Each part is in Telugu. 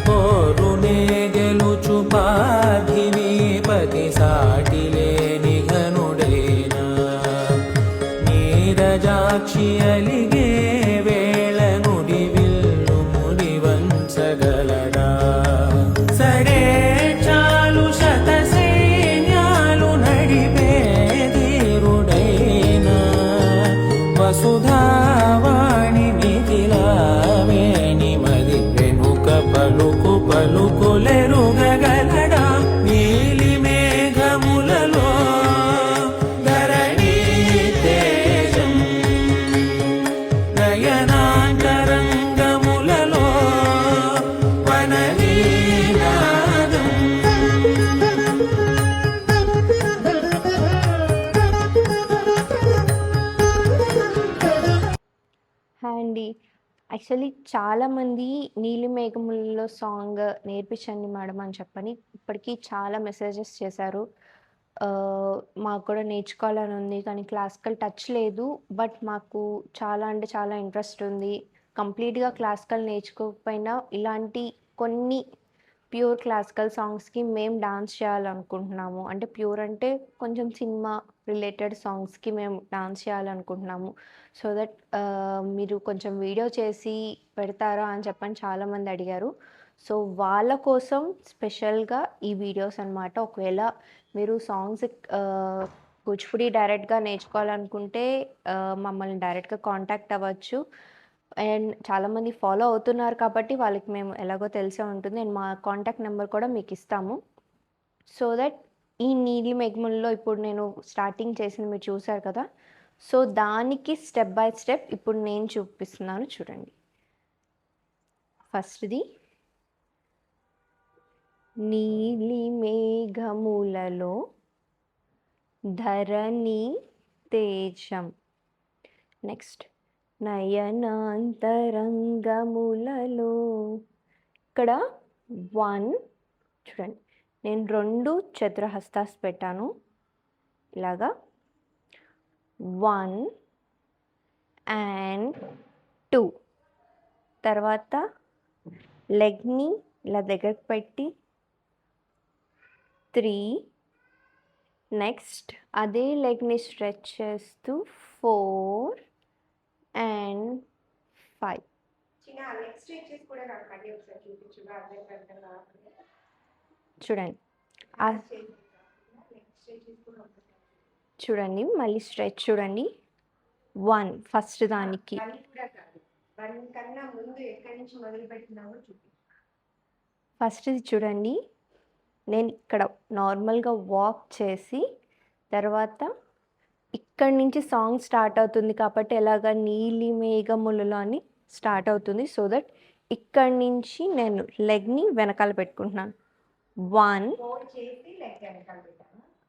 పోరునే గెలుచుపాధిని పతి సాటిలేని ఘనుడైనా నీరజాక్షి అలిగే వేళ నుడి విల్లు ముడి వంచగలరా సరే చాలు శత సైన్యాలు నడిపే ధీరుడైనా వసుధావాణి మిథిలావేణి మది వెనుక పలుకు పలుకులెరుగగలడా నీలి మేఘములలో ధరణి తేజం నయనాంతరంగములలో వననీనాదం హాయ్ అండి. యాక్చువల్లీ చాలామంది నీలి మేఘములలో సాంగ్ నేర్పించండి మేడం అని చెప్పని ఇప్పటికీ చాలా మెసేజెస్ చేశారు. మాకు కూడా నేర్చుకోవాలని ఉంది కానీ క్లాసికల్ టచ్ లేదు. బట్ మాకు చాలా అంటే చాలా ఇంట్రెస్ట్ ఉంది. కంప్లీట్‌గా క్లాసికల్ నేర్చుకోకపోయినా ఇలాంటి కొన్ని ప్యూర్ క్లాసికల్ సాంగ్స్‌కి మేము డాన్స్ చేయాలనుకుంటున్నాము. అంటే ప్యూర్ అంటే కొంచెం సినిమా రిలేటెడ్ సాంగ్స్‌కి మేము డాన్స్ చేయాలనుకుంటున్నాము. సో దట్ మీరు కొంచెం వీడియో చేసి పెడతారా అని చెప్పని చాలామంది అడిగారు. సో వాళ్ళ కోసం స్పెషల్‌గా ఈ వీడియోస్ అనమాట. ఒకవేళ మీరు సాంగ్స్ కూచిపూడి డైరెక్ట్‌గా నేర్చుకోవాలనుకుంటే మమ్మల్ని డైరెక్ట్‌గా కాంటాక్ట్ అవ్వచ్చు. అండ్ చాలామంది ఫాలో అవుతున్నారు కాబట్టి వాళ్ళకి మేము ఎలాగో తెలిసే ఉంటుంది. నేను మా కాంటాక్ట్ నెంబర్ కూడా మీకు ఇస్తాము. సో దట్ ఈ నీలి మేఘములలో ఇప్పుడు నేను స్టార్టింగ్ చేసింది మీరు చూసారు కదా! సో దానికి స్టెప్ బై స్టెప్ ఇప్పుడు నేను చూపిస్తున్నాను చూడండి. ఫస్ట్‌ది నీలి మేఘములలో ధరణి తేజం. నెక్స్ట్ నయనాంతరంగములలో ఇక్కడ 1 చూడండి. నేను 2 చతురహస్తాస్ పెట్టాను. ఇలాగా 1 అండ్ 2 తర్వాత లెగ్‌ని ఇలా దగ్గరకు పెట్టి 3 నెక్స్ట్ అదే లెగ్‌ని స్ట్రెచ్ చేస్తూ 4 అండ్ 5 చూడండి. చూడండి మళ్ళీ స్ట్రెచ్ చూడండి. 1 ఫస్ట్ దానికి ఫస్ట్‌ది చూడండి. నేను ఇక్కడ నార్మల్‌గా వాక్ చేసి తర్వాత ఇక్కడి నుంచి సాంగ్ స్టార్ట్ అవుతుంది కాబట్టి ఎలాగా నీలి మేఘములలో అని స్టార్ట్ అవుతుంది. సో దట్ ఇక్కడి నుంచి నేను లెగ్‌ని వెనకాల పెట్టుకుంటున్నాను. 1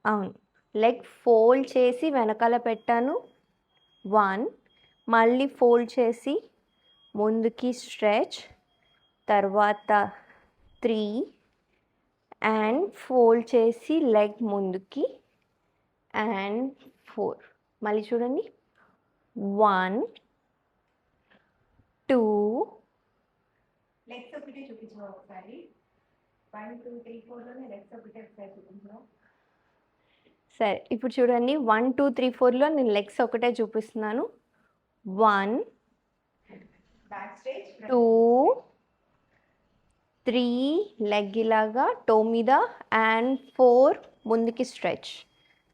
అవును. లెగ్ ఫోల్డ్ చేసి వెనకాల పెట్టాను. 1 మళ్ళీ ఫోల్డ్ చేసి ముందుకి స్ట్రెచ్ తర్వాత 3 అండ్ ఫోల్డ్ చేసి లెగ్ ముందుకి అండ్ 4 మళ్ళీ చూడండి. 1 2 లెగ్స్ ఒకటే చూపించు ఒకసారి. 1 2 3 4 లోనే లెగ్స్ ఒకటే ఒకసారి చూపించు. సరే ఇప్పుడు చూడండి 1 2 3 4లో నేను లెగ్స్ ఒకటే చూపిస్తున్నాను. 1 బ్యాక్ స్ట్రెచ్ 2 3 లెగ్ ఇలాగా టో మీద అండ్ 4 ముందుకి stretch.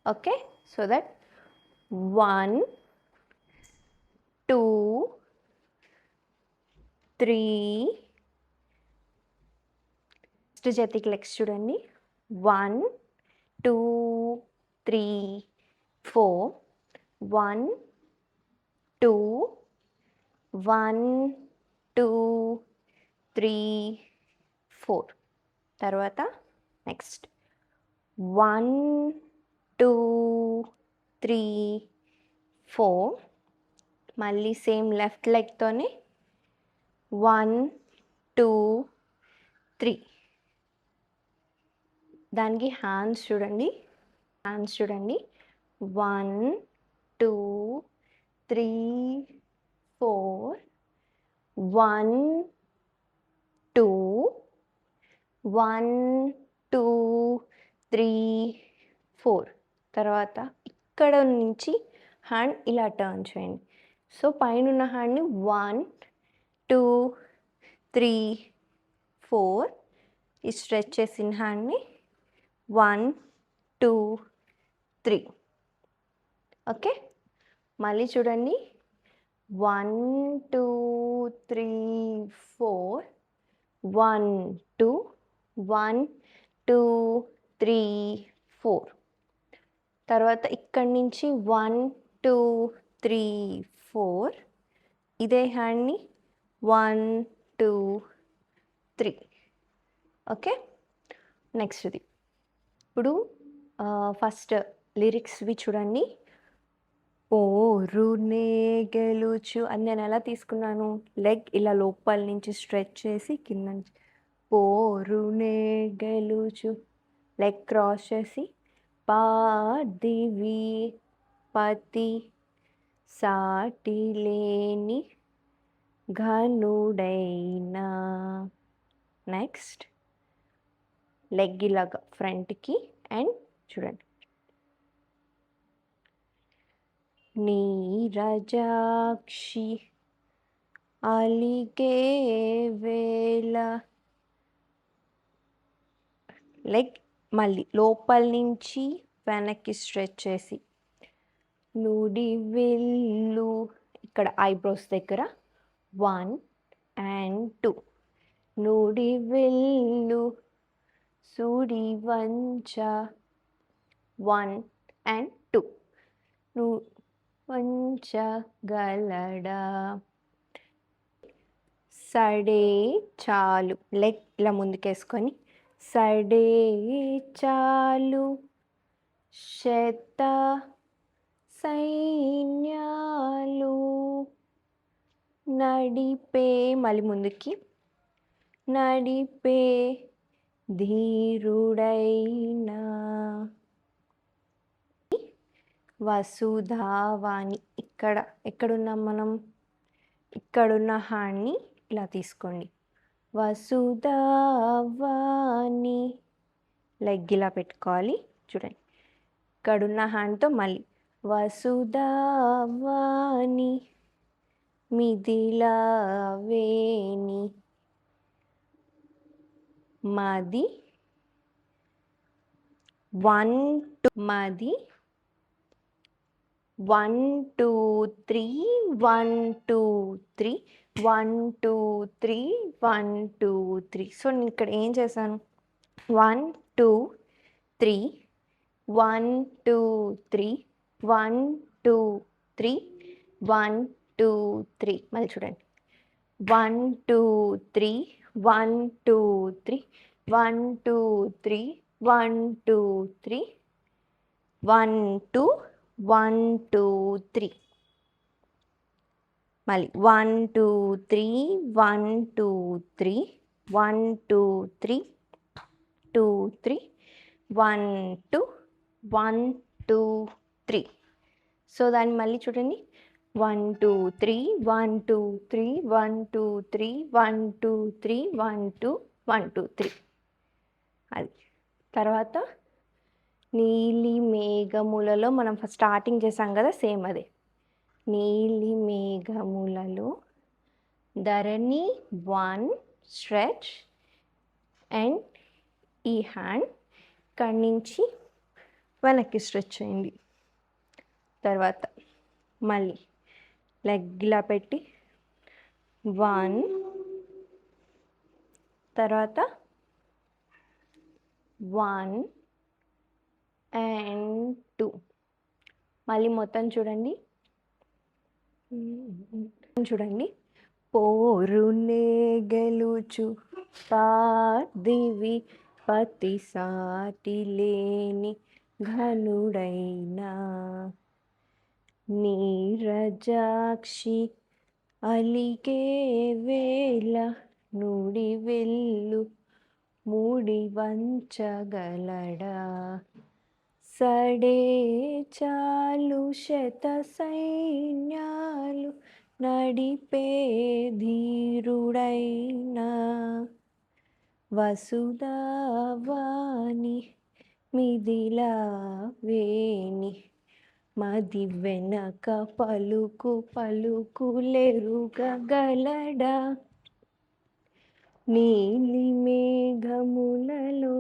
Okay so that 1 2 3 next జతికి లెగ్స్ చూడండి. 1 2 3 4 1 2 1 2 3 4 తర్వాత నెక్స్ట్ 1 2 3 4 మళ్ళీ సేమ్ లెఫ్ట్ లెగ్తోనే 1 2 3 దానికి హ్యాండ్స్ చూడండి. హ్యాండ్స్ చూడండి. 1 2 3 4 1 2 1 2 3 4 తర్వాత ఇక్కడ నుంచి హ్యాండ్ ఇలా టర్న్ చేయండి. సో పైనున్న హ్యాండ్ని 1 2 3 4 ఈ స్ట్రెచ్ చేసిన హ్యాండ్ని 1 2 3. ఓకే, మళ్ళీ చూడండి. 1 2 3 4 1 2 1 2 3 4 తర్వాత ఇక్కడి నుంచి 1 2 3 4 ఇదే హ్యాండ్ని 1 2 3. ఓకే, నెక్స్ట్ది ఇప్పుడు ఫస్ట్ లిరిక్స్వి చూడండి. పోరునే గెలుచు అని నేను ఎలా తీసుకున్నాను, లెగ్ ఇలా లోపల నుంచి స్ట్రెచ్ చేసి కింద నుంచి పోరునే గెలుచు లెగ్ క్రాస్ చేసి పార్థివి పతి సాటి లేని ఘనుడైనా. నెక్స్ట్ లెగ్ ఇలాగా ఫ్రంట్కి అండ్ చూడండి. నీరజాక్షి అలిగే వేళ లెగ్ మళ్ళీ లోపల నుంచి వెనక్కి స్ట్రెచ్ చేసి నుడి వెళ్ళు ఇక్కడ ఐబ్రోస్ దగ్గర 1 and 2 నుడి వెళ్ళు సుడి వంచ 1 and 2 ను వంచగలడా. సడే చాలు లెగ్ ఇలా ముందుకేసుకొని సడే చాలు శత సైన్యాలు నడిపే మళ్ళీ ముందుకి నడిపే ధీరుడైనా. వసుధావాణి ఎక్కడున్నాం మనం, ఇక్కడున్న హ్యాండ్ని ఇలా తీసుకోండి. వసుధావాణి లెగ్ ఇలా పెట్టుకోవాలి. చూడండి, ఇక్కడున్న హ్యాండ్తో మళ్ళీ వసుధావాణి మిథిలావేణి మది 1 2 మది 1 2 3 1 2 3 1 2 3 1 2 3. సో నేను ఇక్కడ ఏం చేశాను, 1 2 3 1 2 3 1 2 3 1 2 3. మళ్ళీ చూడండి 1 2 3 1 2 3 1 2 3 1 2 3 1 2 1 2 3. మళ్ళీ 1 2 3 1 2 3 1 2 3 2 3 1 2 1 2 3. సో దాన్ని మళ్ళీ చూడండి 1 2 3 1 2 3 1 2 3 1 2 3 1 2 1 2 3. అది తర్వాత నీలి మేఘములలో మనం ఫస్ట్ స్టార్టింగ్ చేసాం కదా, సేమ్ అదే. నీలి మేఘములలో ధరణి 1 స్ట్రెచ్ అండ్ ఈ హ్యాండ్ ఇక్కడి నుంచి వెనక్కి స్ట్రెచ్ చేయండి. తర్వాత మళ్ళీ లెగ్ ఇలా పెట్టి 1 తర్వాత 1 and 2 మళ్ళీ మొత్తం చూడండి. పోరునే గెలుచు పార్థివి పతి సాటి లేని ఘనుడైనా నీరజాక్షి అలిగే వేళ నుడి వెళ్ళు మూడి వంచగలడా. సడే చాలు శత సైన్యాలు నడిపే ధీరుడైనా వసుధావాణి మిథిలా వేణి మది వెనక పలుకు పలుకులెరుగగలడా నీలి మేఘములలో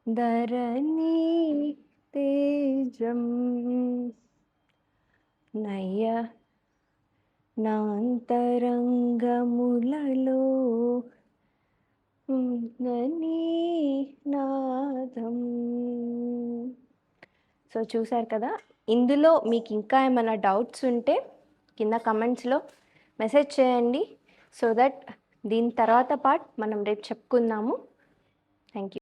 ధరణి తేజం నయ నాంతరంగములలో నాదం. సో చూసారు కదా, ఇందులో మీకు ఇంకా ఏమైనా డౌట్స్ ఉంటే కింద కమెంట్స్లో మెసేజ్ చేయండి, సో దట్ దీని తర్వాత పార్ట్ మనం రేపు చెప్పుకుందాము. Thank you.